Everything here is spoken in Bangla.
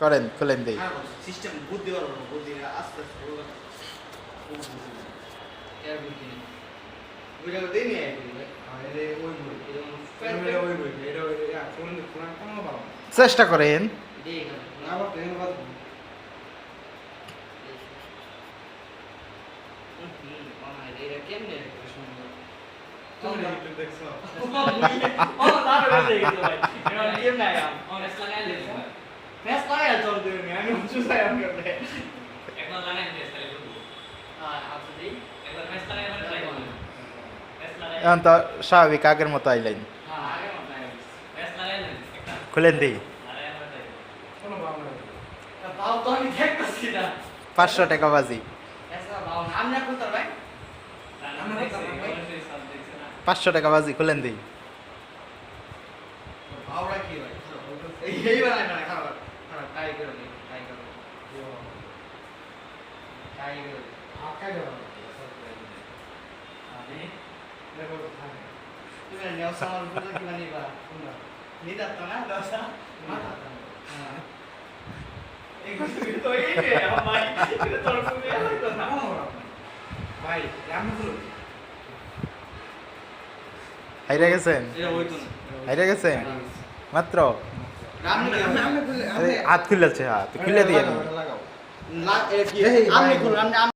করেন, খুলেন দেই। সিস্টেম বুদ্ধি পারবো না, বুদ্ধি আস্তে আস্তে এর বুদ্ধি নেই বুঝা তো দেই নি আরে ওই বই এটা ওই বই এটা কোন কোন কোন পাবো চেষ্টা করেন। দেই না আবার প্লেন বাদ এটা কেমনে সুন্দর তোমরা একটু দেখছো ও দাঁড়া গেছে ভাই এটা কেমনে আম অনেস্ট লাগাই দিছি মেস লাগাই চল দিই আমি চুষাই আম করতে একবার লাগাই মেস তাহলে করব আপনি একবার মেস লাগাই মানে ট্রাই করুন মেস লাগাই এখন তো স্বাভাবিক আগের মতো আইলেন। হ্যাঁ আগে মত নাই মেস লাগাই না একটা খুলেন দেই। আরে আমরা তাই কোনো ভাব না তাও তো আমি দেখতেছি না 500 টাকা বাজি। এসা ভাব নাম না করতে ভাই নাম না করতে ভাই 500 টাকা বাজি, খুলেন দেই। ভাবরা কি ভাই এই বানাই না খারাপ খারাপ ট্রাই করো ট্রাই করো ট্রাই করো আটকা দাও আরে দেখো থাকে তুমি নেও সামান বুঝো কি বানিবা তোমরা নিদা তো না দশা মাথা হ্যাঁ এই কিছু তো এই রে ভাই এটা তোর তুমি হইতো না ভাই রাম বলো হাইরা গেছেন? এটা হইতো না হাইরা গেছেন মাত্র? রাম হাত খুলেছে, হাত খুলে দিয়ে লাগাও না কি আপনি খুলুন আপনি